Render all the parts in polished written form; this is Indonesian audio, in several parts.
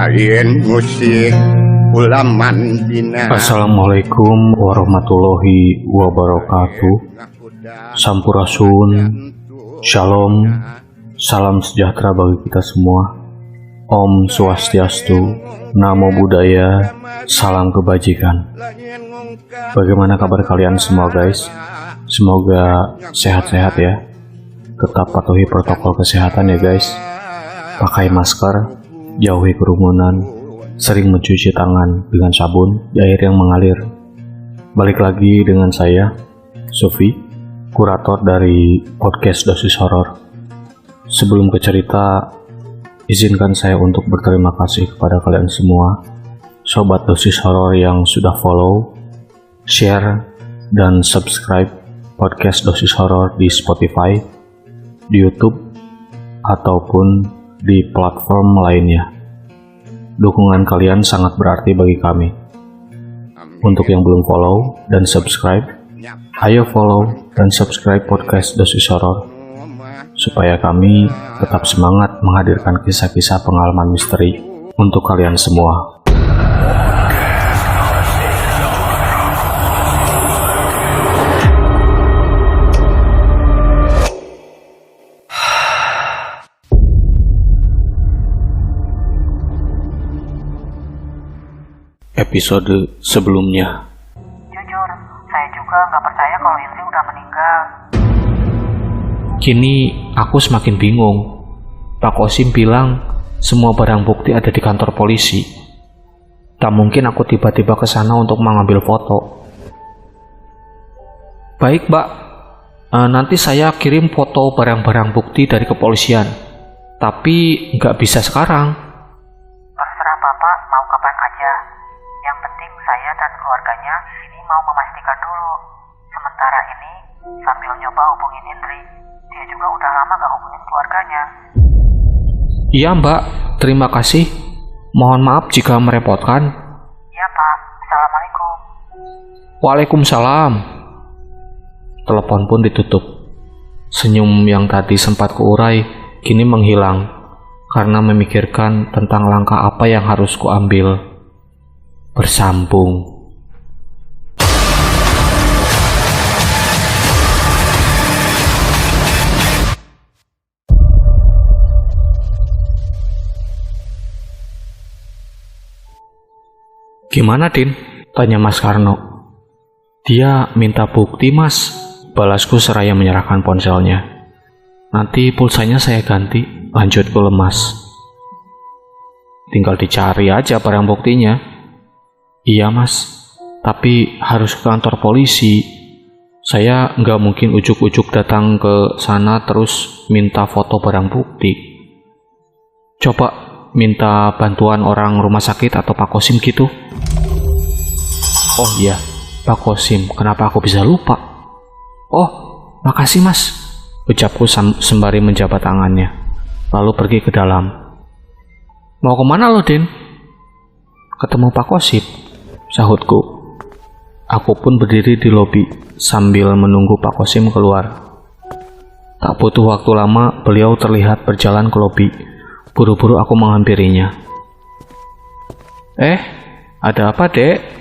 lain musik ulaman dina. Assalamualaikum warahmatullahi wabarakatuh. Sampurasun, shalom, salam sejahtera bagi kita semua. Om Swastiastu, Namo Buddhaya, salam kebajikan. Bagaimana kabar kalian semua guys? Semoga sehat-sehat ya. Tetap patuhi protokol kesehatan ya guys. Pakai masker, jauhi kerumunan, sering mencuci tangan dengan sabun di air yang mengalir. Balik lagi dengan saya, Sufi, kurator dari podcast Dosis Horor. Sebelum ke cerita, izinkan saya untuk berterima kasih kepada kalian semua, sobat Dosis Horor yang sudah follow, share, dan subscribe podcast Dosis Horor di Spotify, di YouTube, ataupun di platform lainnya. Dukungan kalian sangat berarti bagi kami. Untuk yang belum follow dan subscribe, ayo follow dan subscribe podcast Dosis Horor supaya kami tetap semangat menghadirkan kisah-kisah pengalaman misteri untuk kalian semua. Episode sebelumnya. Jujur, saya juga nggak percaya kalau Indri udah meninggal. Kini aku semakin bingung. Pak Kosim bilang semua barang bukti ada di kantor polisi. Tak mungkin aku tiba-tiba ke sana untuk mengambil foto. Baik, Mbak. Nanti saya kirim foto barang-barang bukti dari kepolisian. Tapi nggak bisa sekarang. Terserah Bapak mau kapan aja. Yang penting saya dan keluarganya ini mau memastikan dulu. Sementara ini sambil nyoba hubungin Indri. Dia juga udah lama gak hubungin keluarganya. Iya Mbak, terima kasih. Mohon maaf jika merepotkan. Iya Pak, Assalamualaikum. Waalaikumsalam. Telepon pun ditutup. Senyum yang tadi sempat kuurai kini menghilang karena memikirkan tentang langkah apa yang harus kuambil. Bersambung. Gimana Din? Tanya Mas Karno. Dia minta bukti Mas. Balasku seraya menyerahkan ponselnya. Nanti pulsanya saya ganti, lanjutku lemas. Tinggal dicari aja barang buktinya. Iya Mas, tapi harus ke kantor polisi. Saya nggak mungkin ujuk-ujuk datang ke sana terus minta foto barang bukti. Coba minta bantuan orang rumah sakit atau Pak Kosim gitu. Oh iya, Pak Kosim, kenapa aku bisa lupa? Oh, makasih Mas, ucapku sembari menjabat tangannya, lalu pergi ke dalam. Mau kemana lo, Din? Ketemu Pak Kosim, sahutku. Aku pun berdiri di lobi sambil menunggu Pak Kosim keluar. Tak butuh waktu lama, beliau terlihat berjalan ke lobi. Buru-buru aku menghampirinya. Ada apa, Dek?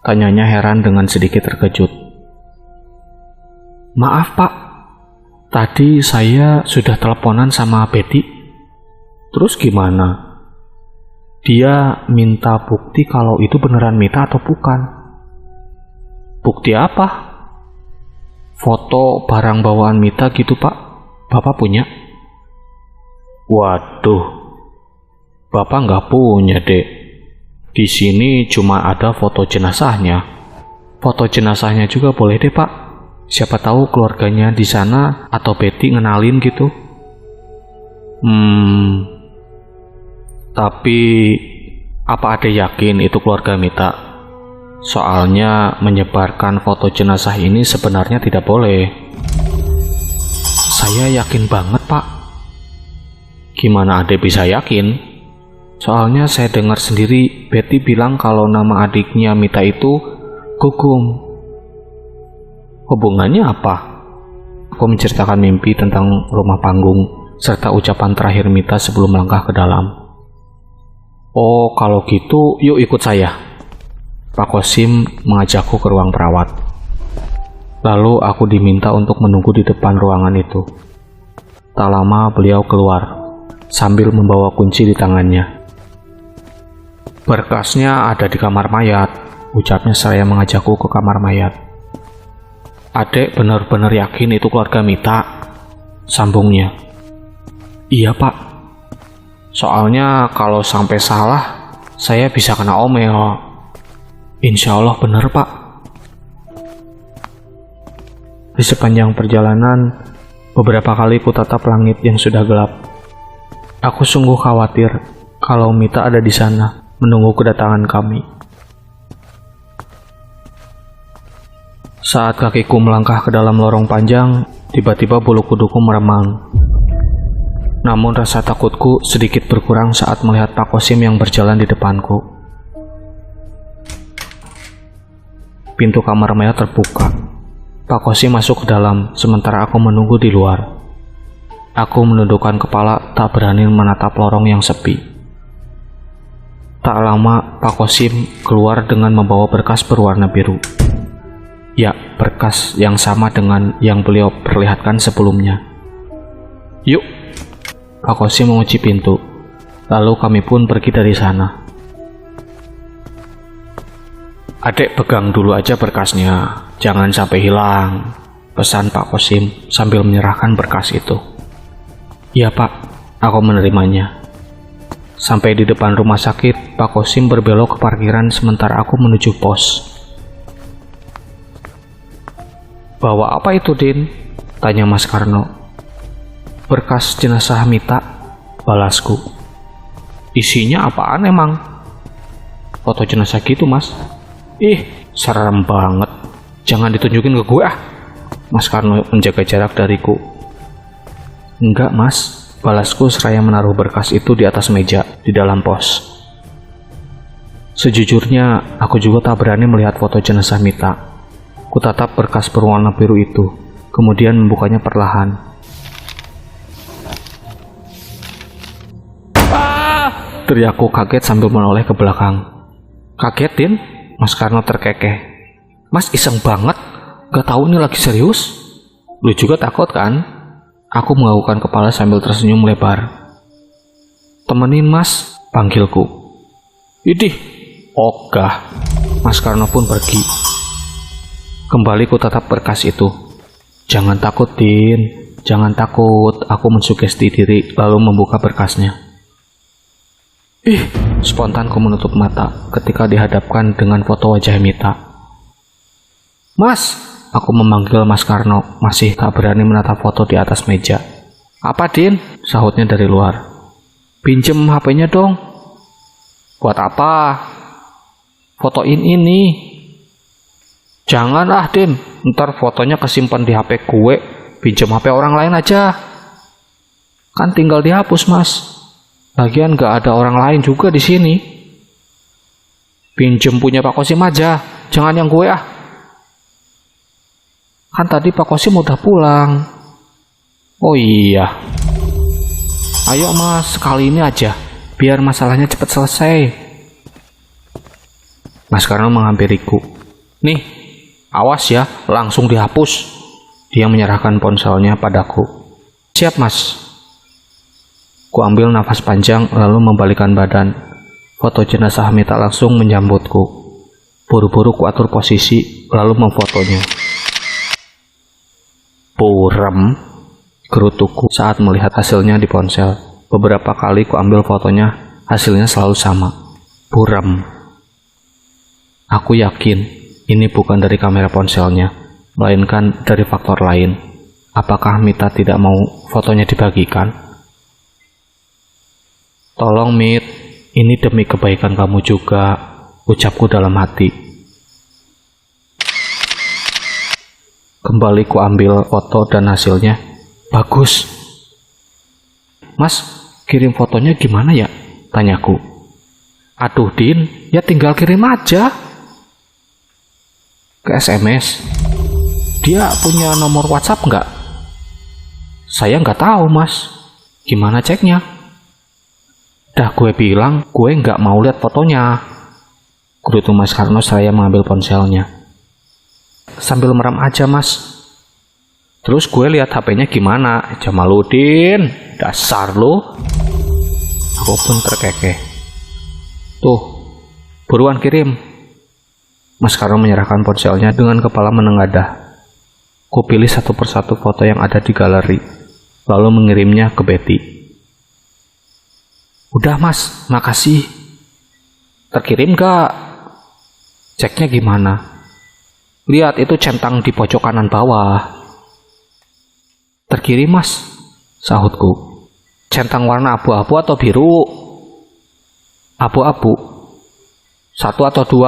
Tanyanya heran dengan sedikit terkejut. Maaf, Pak. Tadi saya sudah teleponan sama Betty. Terus gimana? Dia minta bukti kalau itu beneran Mita atau bukan. Bukti apa? Foto barang bawaan Mita gitu, Pak. Bapak punya? Waduh, Bapak nggak punya, Dek. Di sini cuma ada foto jenazahnya. Foto jenazahnya juga boleh deh, Pak. Siapa tahu keluarganya di sana atau Betty ngenalin gitu. Tapi apa ada yakin itu keluarga Mita? Soalnya menyebarkan foto jenazah ini sebenarnya tidak boleh. Saya yakin banget, Pak. Gimana Ade bisa yakin? Soalnya saya dengar sendiri Betty bilang kalau nama adiknya Mita itu Gugum. Hubungannya apa? Aku menceritakan mimpi tentang rumah panggung serta ucapan terakhir Mita sebelum melangkah ke dalam. Oh, kalau gitu yuk ikut saya. Pak Kosim mengajakku ke ruang perawat. Lalu aku diminta untuk menunggu di depan ruangan itu. Tak lama beliau keluar sambil membawa kunci di tangannya. Berkasnya ada di kamar mayat, ucapnya seraya mengajakku ke kamar mayat. Adek benar-benar yakin itu keluarga Mita, sambungnya. Iya pak, soalnya kalau sampai salah, saya bisa kena omel. Insya Allah benar pak. Di sepanjang perjalanan, beberapa kali ku tatap langit yang sudah gelap. Aku sungguh khawatir kalau Mita ada di sana, menunggu kedatangan kami. Saat kakiku melangkah ke dalam lorong panjang, tiba-tiba bulu kuduku meremang. Namun rasa takutku sedikit berkurang saat melihat Pak Kosim yang berjalan di depanku. Pintu kamar mayat terbuka. Pak Kosim masuk ke dalam, sementara aku menunggu di luar. Aku menundukkan kepala, tak berani menatap lorong yang sepi. Tak lama, Pak Kosim keluar dengan membawa berkas berwarna biru. Ya, berkas yang sama dengan yang beliau perlihatkan sebelumnya. Yuk, Pak Kosim mengunci pintu. Lalu kami pun pergi dari sana. Adek pegang dulu aja berkasnya, jangan sampai hilang, pesan Pak Kosim sambil menyerahkan berkas itu. Ya Pak, aku menerimanya. Sampai di depan rumah sakit, Pak Kosim berbelok ke parkiran sementara aku menuju pos. Bawa apa itu, Din? Tanya Mas Karno. Berkas jenazah Mita, balasku. Isinya apaan emang? Foto jenazah gitu, Mas. Ih, serem banget. Jangan ditunjukin ke gue ah. Mas Karno menjaga jarak dariku. Enggak, Mas. Balasku seraya menaruh berkas itu di atas meja di dalam pos. Sejujurnya, aku juga tak berani melihat foto jenazah Mita. Kutatap berkas berwarna biru itu, kemudian membukanya perlahan. Ah! Teriakku kaget sambil menoleh ke belakang. Kaget, Din? Mas Karno terkekeh. Mas iseng banget, gak tahu ini lagi serius? Lu juga takut kan? Aku menganggukkan kepala sambil tersenyum lebar. Temenin Mas, panggilku. Idih, ogah. Mas Karno pun pergi. Kembali ku tatap berkas itu. Jangan takut, Din. Jangan takut. Aku mensugesti diri lalu membuka berkasnya. Ih, spontan ku menutup mata ketika dihadapkan dengan foto wajah Mita. Mas, aku memanggil Mas Karno, masih tak berani menatap foto di atas meja. Apa, Din? Sahutnya dari luar. Pinjem HP-nya dong. Buat apa? Fotoin ini. Jangan ah, Din. Ntar fotonya kesimpan di HP gue. Pinjem HP orang lain aja. Kan tinggal dihapus, Mas. Lagian gak ada orang lain juga di sini. Pinjem punya Pak Kosim aja. Jangan yang gue ah. Kan tadi Pak Kosim udah pulang. Oh iya. Ayo Mas, sekali ini aja. Biar masalahnya cepat selesai. Mas Karno menghampiriku. Nih, awas ya, langsung dihapus. Dia menyerahkan ponselnya padaku. Siap Mas. Ku ambil nafas panjang lalu membalikkan badan. Foto jenazah Mita langsung menyambutku. Buru-buru ku atur posisi lalu memfotonya. Buram, gerutuku saat melihat hasilnya di ponsel. Beberapa kali ku ambil fotonya, hasilnya selalu sama. Buram. Aku yakin ini bukan dari kamera ponselnya, melainkan dari faktor lain. Apakah Mita tidak mau fotonya dibagikan? Tolong Mit, ini demi kebaikan kamu juga, ucapku dalam hati. Kembali ku ambil foto dan hasilnya. Bagus. Mas, kirim fotonya gimana ya? Tanyaku. Aduh Din, ya tinggal kirim aja. Ke SMS. Dia punya nomor WhatsApp nggak? Saya nggak tahu Mas. Gimana ceknya? Dah gue bilang gue nggak mau lihat fotonya. Gerutu Mas Karno seraya mengambil ponselnya. Sambil merem aja Mas. Terus gue lihat HP-nya gimana? Jamaluddin, dasar lo. Aku pun terkekeh. Tuh, buruan kirim. Mas Karno menyerahkan ponselnya dengan kepala menengadah. Ku pilih satu persatu foto yang ada di galeri, lalu mengirimnya ke Betty. Udah Mas, makasih. Terkirim gak? Ceknya gimana? Lihat itu centang di pojok kanan bawah. Terkirim Mas, sahutku. Centang warna abu-abu atau biru? Abu-abu. 1 atau 2?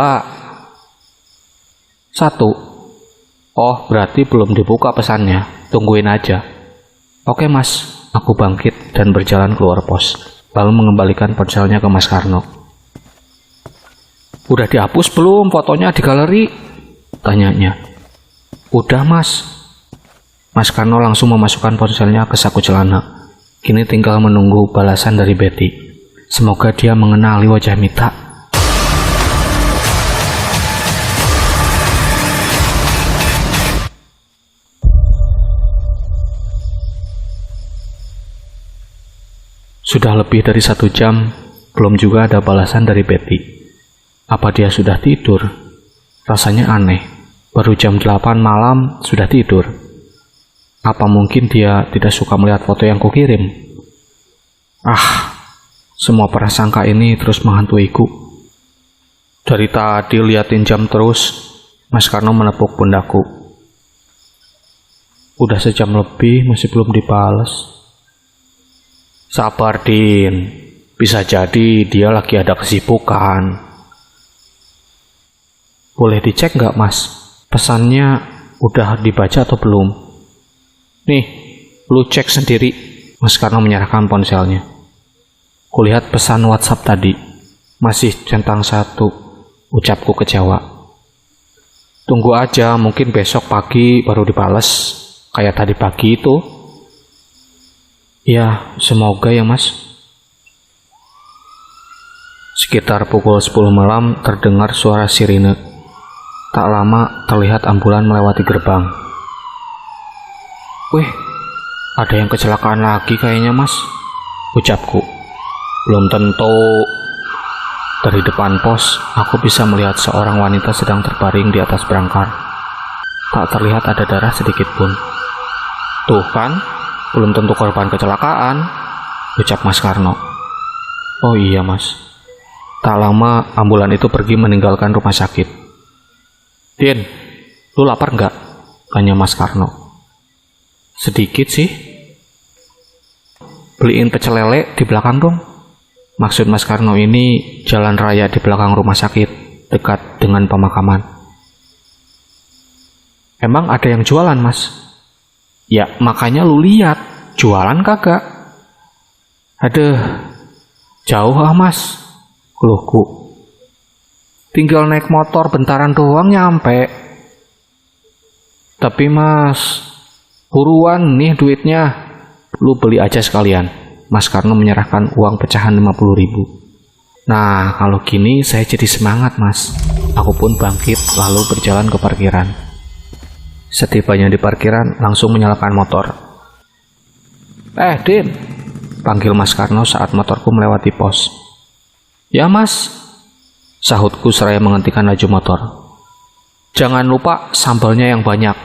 1. Oh, berarti belum dibuka pesannya. Tungguin aja. Oke Mas, aku bangkit dan berjalan keluar pos, lalu mengembalikan ponselnya ke Mas Karno. Udah dihapus belum fotonya di galeri? Tanyanya. Udah Mas. Mas Karno langsung memasukkan ponselnya ke saku celana. Kini tinggal menunggu balasan dari Betty. Semoga dia mengenali wajah Mita. Sudah lebih dari 1 jam, belum juga ada balasan dari Betty. Apa dia sudah tidur? Rasanya aneh, baru jam 8 malam sudah tidur. Apa mungkin dia tidak suka melihat foto yang kukirim? Semua prasangka ini terus menghantuiku. Dari tadi liatin jam terus, Mas Karno menepuk pundakku. Udah sejam lebih masih belum dibales. Sabar Din, bisa jadi dia lagi ada kesibukan. Boleh dicek nggak Mas? Pesannya udah dibaca atau belum? Nih, lu cek sendiri. Mas Karno menyerahkan ponselnya. Kulihat pesan WhatsApp tadi, masih centang 1, ucapku kecewa. Tunggu aja, mungkin besok pagi baru dibales, kayak tadi pagi itu. Ya, semoga ya Mas. Sekitar pukul 10 malam terdengar suara sirine. Tak lama terlihat ambulan melewati gerbang. Wih, ada yang kecelakaan lagi kayaknya Mas, ucapku. Belum tentu. Dari depan pos, aku bisa melihat seorang wanita sedang terbaring di atas brangkar. Tak terlihat ada darah sedikit pun. Tuh kan, belum tentu korban kecelakaan, ucap Mas Karno. Oh iya Mas. Tak lama ambulan itu pergi meninggalkan rumah sakit. Din, lu lapar nggak? Tanya Mas Karno. Sedikit sih. Beliin pecel lele di belakang dong. Maksud Mas Karno ini jalan raya di belakang rumah sakit, dekat dengan pemakaman. Emang ada yang jualan Mas? Ya makanya lu lihat, jualan kagak? Aduh, jauh Mas, keluhku. Tinggal naik motor bentaran doang nyampe. Tapi Mas, buruan nih duitnya, lu beli aja sekalian. Mas Karno menyerahkan uang pecahan 50.000. Nah, kalau gini saya jadi semangat Mas. Aku pun bangkit lalu berjalan ke parkiran. Setibanya di parkiran langsung menyalakan motor. Din, panggil Mas Karno saat motorku melewati pos. Ya Mas, sahutku seraya menghentikan laju motor. Jangan lupa sambalnya yang banyak.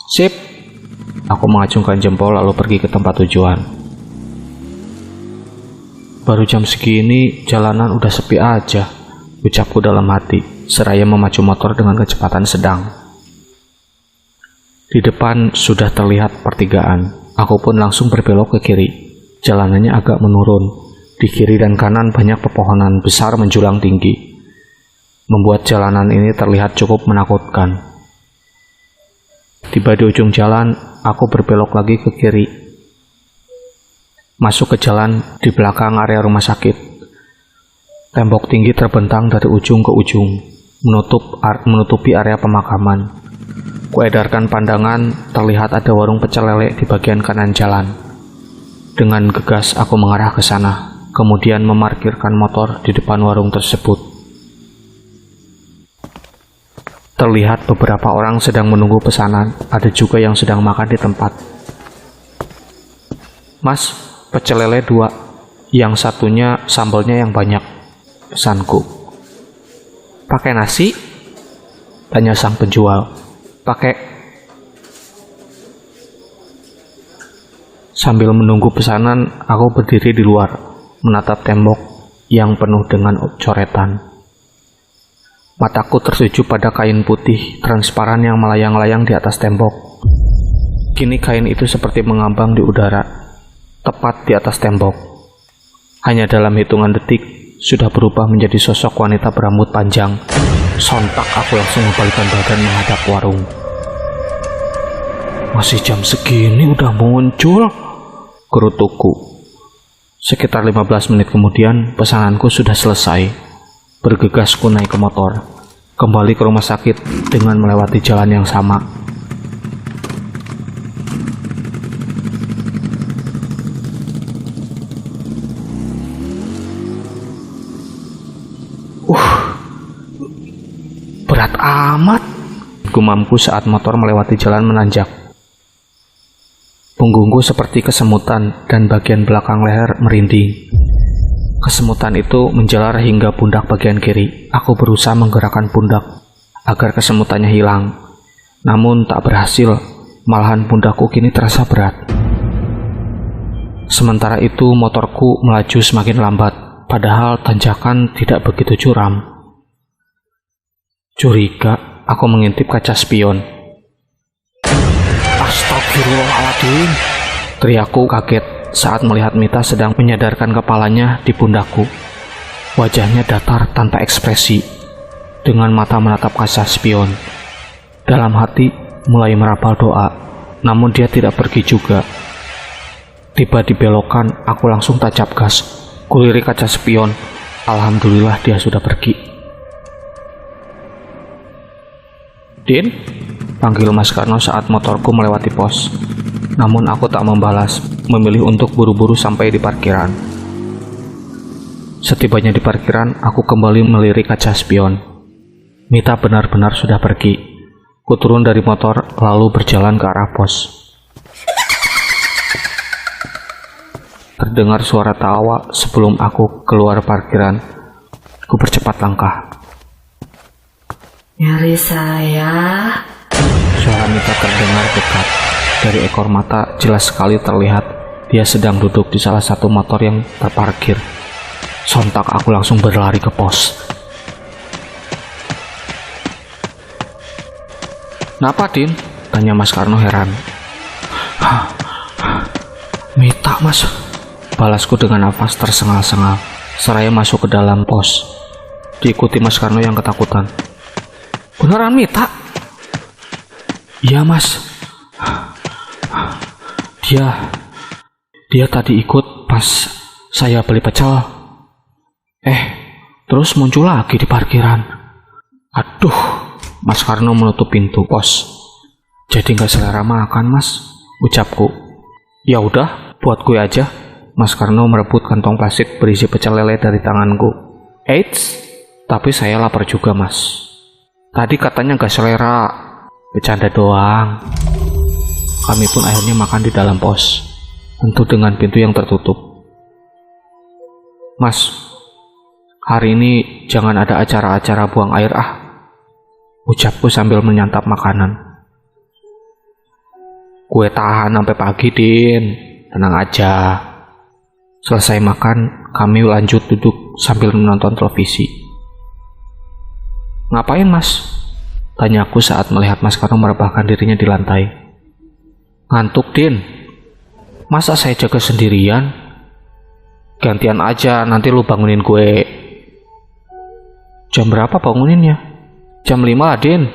Sip. Aku mengacungkan jempol lalu pergi ke tempat tujuan. Baru jam segini jalanan udah sepi aja, ucapku dalam hati, seraya memacu motor dengan kecepatan sedang. Di depan sudah terlihat pertigaan. Aku pun langsung berbelok ke kiri. Jalanannya agak menurun. Di kiri dan kanan banyak pepohonan besar menjulang tinggi, membuat jalanan ini terlihat cukup menakutkan. Tiba di ujung jalan, aku berbelok lagi ke kiri. Masuk ke jalan di belakang area rumah sakit. Tembok tinggi terbentang dari ujung ke ujung, menutupi area pemakaman. Kuedarkan pandangan, terlihat ada warung pecel lele di bagian kanan jalan. Dengan gegas aku mengarah ke sana, kemudian memarkirkan motor di depan warung tersebut. Terlihat beberapa orang sedang menunggu pesanan, ada juga yang sedang makan di tempat. "Mas, pecel lele 2, yang satunya sambalnya yang banyak," pesanku. "Pakai nasi?" tanya sang penjual. "Pakai." Sambil menunggu pesanan, aku berdiri di luar, menatap tembok yang penuh dengan coretan. Mataku tertuju pada kain putih transparan yang melayang-layang di atas tembok. Kini kain itu seperti mengambang di udara, tepat di atas tembok. Hanya dalam hitungan detik, sudah berubah menjadi sosok wanita berambut panjang. Sontak aku langsung membalikkan badan menghadap warung. "Masih jam segini udah muncul?" gerutuku. Sekitar 15 menit kemudian, pesananku sudah selesai. Bergegas ku naik ke motor, kembali ke rumah sakit dengan melewati jalan yang sama. Berat amat, gumamku saat motor melewati jalan menanjak. Punggungku seperti kesemutan dan bagian belakang leher merinding. Kesemutan itu menjalar hingga pundak bagian kiri. Aku berusaha menggerakkan pundak agar kesemutannya hilang. Namun tak berhasil, malahan pundakku kini terasa berat. Sementara itu motorku melaju semakin lambat, padahal tanjakan tidak begitu curam. Curiga, aku mengintip kaca spion. "Astagfirullahaladzim!" teriakku kaget saat melihat Mita sedang menyadarkan kepalanya di pundakku. Wajahnya datar tanpa ekspresi, dengan mata menatap kaca spion. Dalam hati mulai merapal doa, namun dia tidak pergi juga. Tiba di belokan, aku langsung tancap gas, kulirik kaca spion. Alhamdulillah dia sudah pergi. "Din?" panggil Mas Karno saat motorku melewati pos. Namun aku tak membalas, memilih untuk buru-buru sampai di parkiran. Setibanya di parkiran, aku kembali melirik kaca spion. Mita benar-benar sudah pergi. Ku turun dari motor, lalu berjalan ke arah pos. Terdengar suara tawa sebelum aku keluar parkiran. Ku percepat langkah. "Nyari saya?" Suara Mita terdengar dekat. Dari ekor mata jelas sekali terlihat dia sedang duduk di salah satu motor yang terparkir. Sontak aku langsung berlari ke pos. "Napa, Din?" tanya Mas Karno heran. "Mita, Mas," balasku dengan nafas tersengal-sengal, seraya masuk ke dalam pos. Diikuti Mas Karno yang ketakutan. "Beneran Mita?" "Iya, Mas. Dia tadi ikut pas saya beli pecel. Terus muncul lagi di parkiran." "Aduh," Mas Karno menutup pintu pos. "Jadi nggak selera makan, Mas," ucapku. "Ya udah, buat gue aja." Mas Karno merebut kantong plastik berisi pecel lele dari tanganku. "Eits, tapi saya lapar juga, Mas." "Tadi katanya nggak selera." "Bercanda doang." Kami pun akhirnya makan di dalam pos, tentu dengan pintu yang tertutup. "Mas, hari ini jangan ada acara-acara buang air ucapku sambil menyantap makanan. "Gue tahan sampai pagi, Din. Tenang aja." Selesai makan, kami lanjut duduk sambil menonton televisi. "Ngapain, Mas?" tanyaku saat melihat Mas Karno merebahkan dirinya di lantai. "Ngantuk, Din. Masa saya jaga sendirian? Gantian aja, nanti lu bangunin gue." "Jam berapa banguninnya?" "Jam 5 lah, Din."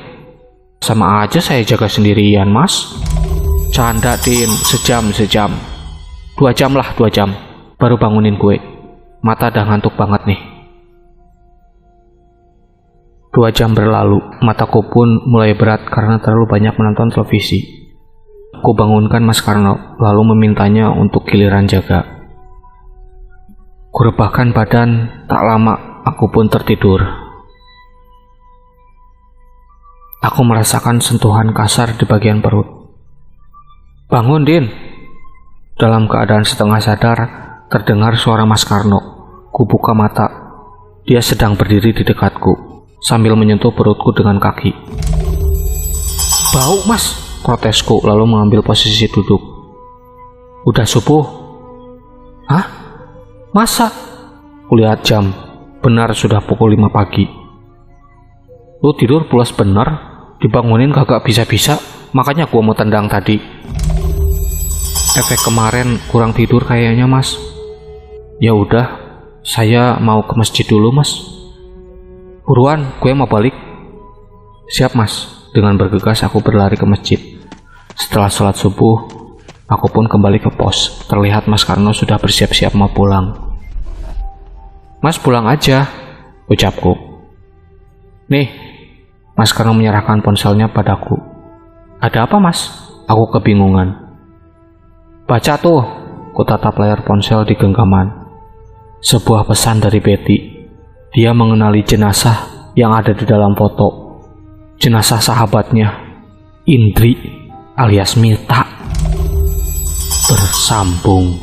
"Sama aja saya jaga sendirian, Mas." "Canda, Din. Sejam. 2 jam lah, 2 jam. Baru bangunin gue. Mata dah ngantuk banget nih." 2 jam berlalu, mataku pun mulai berat karena terlalu banyak menonton televisi. Aku bangunkan Mas Karno, lalu memintanya untuk giliran jaga. Kurebahkan badan, tak lama aku pun tertidur. Aku merasakan sentuhan kasar di bagian perut. "Bangun, Din!" Dalam keadaan setengah sadar, terdengar suara Mas Karno. Kubuka mata. Dia sedang berdiri di dekatku, sambil menyentuh perutku dengan kaki. "Bau, Mas!" protesku, lalu mengambil posisi duduk. "Udah subuh?" "Hah? Masa?" Kulihat jam. Benar sudah pukul 5 pagi. "Lu tidur pulas bener? Dibangunin kagak bisa-bisa, makanya gua mau tendang tadi." "Efek kemarin kurang tidur kayaknya, Mas." "Ya udah, saya mau ke masjid dulu, Mas." "Buruan, gue mau balik." "Siap, Mas." Dengan bergegas aku berlari ke masjid. Setelah sholat subuh, aku pun kembali ke pos. Terlihat Mas Karno sudah bersiap-siap mau pulang. "Mas pulang aja," ucapku. "Nih." Mas Karno menyerahkan ponselnya padaku. "Ada apa, Mas?" Aku kebingungan. "Baca tuh." Ku tatap layar ponsel di genggaman. Sebuah pesan dari Betty. Dia mengenali jenazah yang ada di dalam foto. Jenazah sahabatnya, Indri alias Mita. Bersambung.